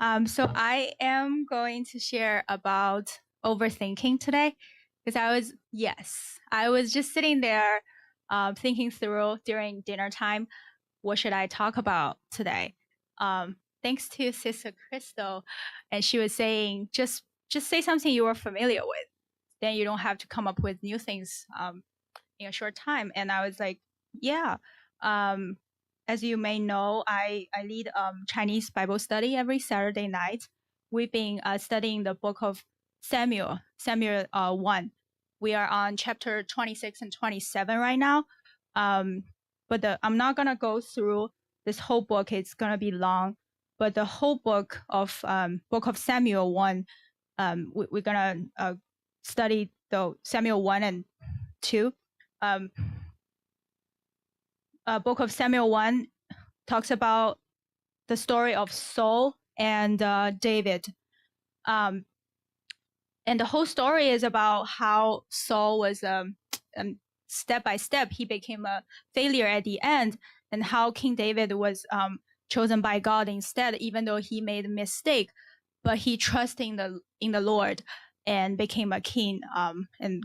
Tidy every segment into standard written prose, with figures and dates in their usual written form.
So I am going to share about overthinking today because I was just sitting there thinking through during dinner time, what should I talk about today? Thanks to Sister Crystal, and she was saying just say something you are familiar with, then you don't have to come up with new things in a short time. And I was like, yeah. Um, as you may know, I lead Chinese Bible study every Saturday night. We've been studying the book of Samuel 1. We are on chapter 26 and 27 right now. But I'm not going to go through this whole book. It's going to be long. But the whole book of Samuel 1, we're going to study the Samuel 1 and 2. Book of Samuel 1 talks about the story of Saul and David. And the whole story is about how Saul was step by step, he became a failure at the end, and how King David was chosen by God instead, even though he made a mistake, but he trusted in the Lord and became a king, and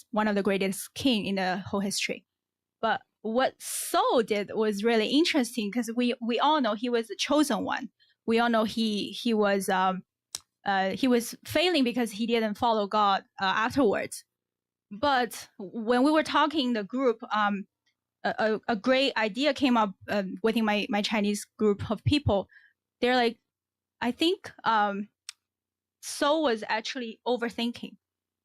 one of the greatest king in the whole history. But what Saul did was really interesting because we all know he was the chosen one. We all know he was failing because he didn't follow God afterwards. But when we were talking in the group, a great idea came up within my Chinese group of people. They're like, I think Saul was actually overthinking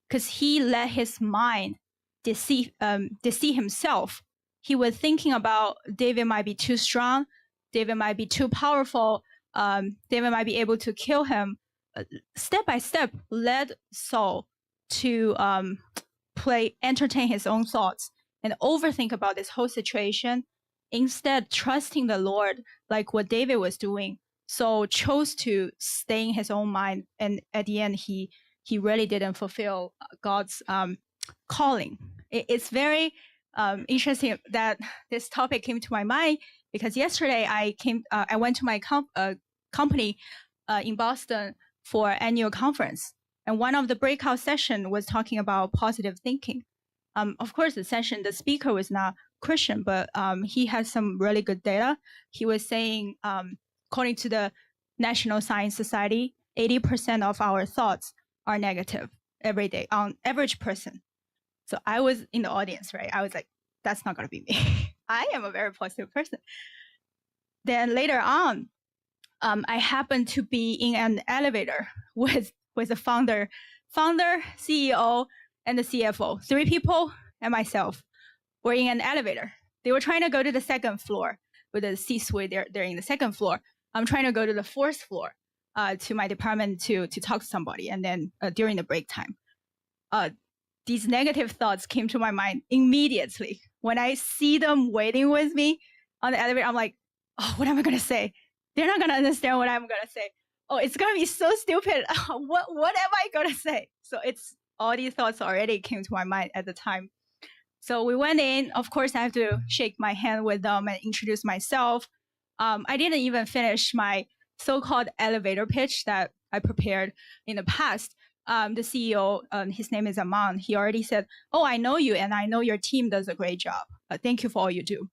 because he let his mind deceive himself. He was thinking about David might be too strong, David might be too powerful, David might be able to kill him. Step by step, led Saul to entertain his own thoughts and overthink about this whole situation. Instead, trusting the Lord, like what David was doing, Saul chose to stay in his own mind, and at the end, he really didn't fulfill God's calling. It's very interesting that this topic came to my mind because yesterday I went to my company in Boston for annual conference, and one of the breakout session was talking about positive thinking. Of course, the speaker was not Christian, but he has some really good data. He was saying, according to the National Science Society, 80% of our thoughts are negative every day on average person. So I was in the audience, right? I was like, that's not going to be me. I am a very positive person. Then later on, I happened to be in an elevator with the founder, CEO, and the CFO. 3 people and myself were in an elevator. They were trying to go to the second floor with the C-suite. They're in the second floor. I'm trying to go to the 4th floor to my department to talk to somebody. And then during the break time, these negative thoughts came to my mind immediately. When I see them waiting with me on the elevator, I'm like, oh, what am I going to say? They're not going to understand what I'm going to say. Oh, it's going to be so stupid. What am I going to say? So all these thoughts already came to my mind at the time. So we went in. Of course, I have to shake my hand with them and introduce myself. I didn't even finish my so-called elevator pitch that I prepared in the past. The CEO, his name is Aman, he already said, oh, I know you and I know your team does a great job. Thank you for all you do.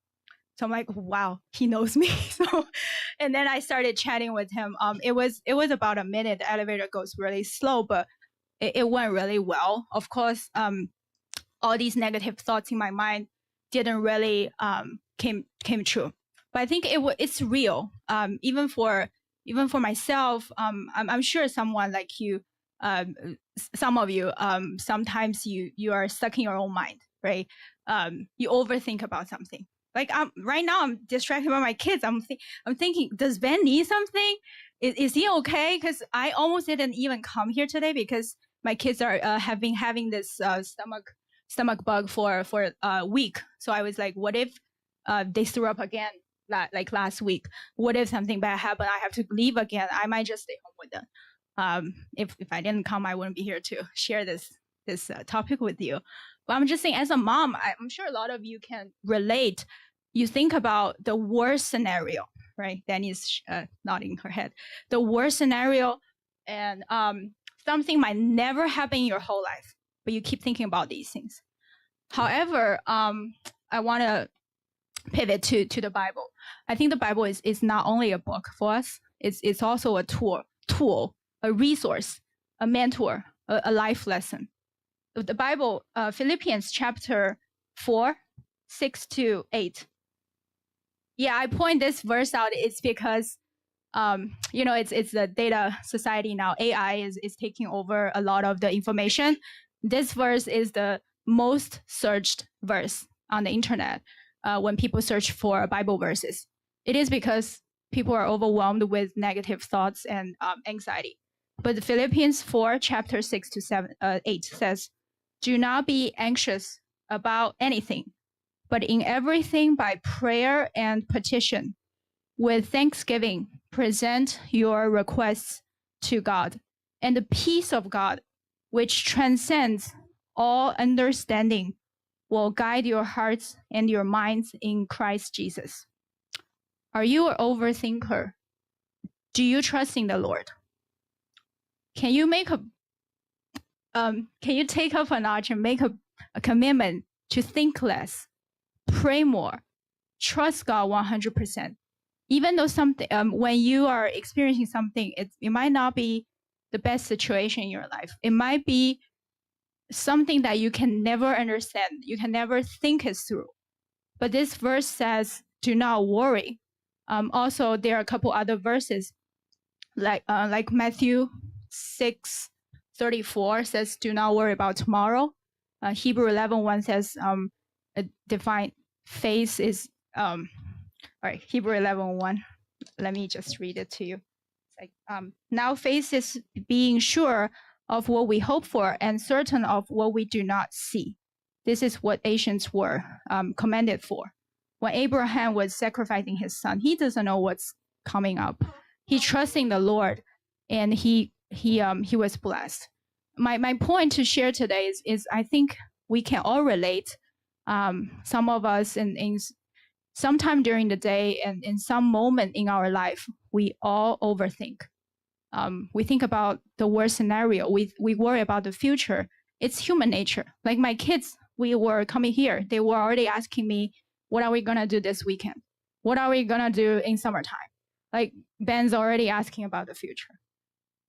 So I'm like, wow, he knows me. And then I started chatting with him. It was about a minute. The elevator goes really slow, but it went really well. Of course, all these negative thoughts in my mind didn't really came true. But I think it's real. Even for myself, I'm sure someone like you, some of you, sometimes you are stuck in your own mind, right? You overthink about something. Like right now, I'm distracted by my kids. I'm thinking, does Ben need something? Is he okay? Because I almost didn't even come here today because my kids are having this stomach bug for a week. So I was like, what if they threw up again like last week? What if something bad happened? I have to leave again. I might just stay home with them. If I didn't come, I wouldn't be here to share this topic with you. But I'm just saying, as a mom, I'm sure a lot of you can relate. You think about the worst scenario, right? Danny's nodding her head. The worst scenario, and something might never happen in your whole life, but you keep thinking about these things. However, I want to pivot to the Bible. I think the Bible is not only a book for us, it's also a tool, a resource, a mentor, a life lesson. The Bible, Philippians chapter 4, 6-8. Yeah, I point this verse out. It's because, it's the data society now. AI is taking over a lot of the information. This verse is the most searched verse on the internet when people search for Bible verses. It is because people are overwhelmed with negative thoughts and anxiety. But Philippians 4, chapter 6-8 says, "Do not be anxious about anything, but in everything by prayer and petition, with thanksgiving, present your requests to God, and the peace of God, which transcends all understanding, will guide your hearts and your minds in Christ Jesus." Are you an overthinker? Do you trust in the Lord? Can you take up a notch and make a commitment to think less, pray more, trust God 100%? Even though something, when you are experiencing something, it might not be the best situation in your life. It might be something that you can never understand. You can never think it through. But this verse says, do not worry. Also, there are a couple other verses, like Matthew 6:34 says, do not worry about tomorrow. Hebrew 11:1 says, divine faith is, all right, Hebrew 11:1. Let me just read it to you. It's like, now faith is being sure of what we hope for and certain of what we do not see. This is what ancients were commended for. When Abraham was sacrificing his son, he doesn't know what's coming up. He trusts in the Lord, and he was blessed. My point to share today is I think we can all relate. Some of us in sometime during the day and in some moment in our life, we all overthink. We think about the worst scenario. We worry about the future. It's human nature. Like my kids, we were coming here. They were already asking me, what are we going to do this weekend? What are we going to do in summertime? Like Ben's already asking about the future.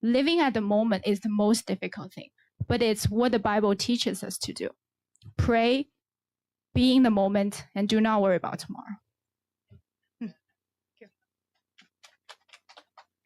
Living at the moment is the most difficult thing, but it's what the Bible teaches us to do. Pray, be in the moment, and do not worry about tomorrow.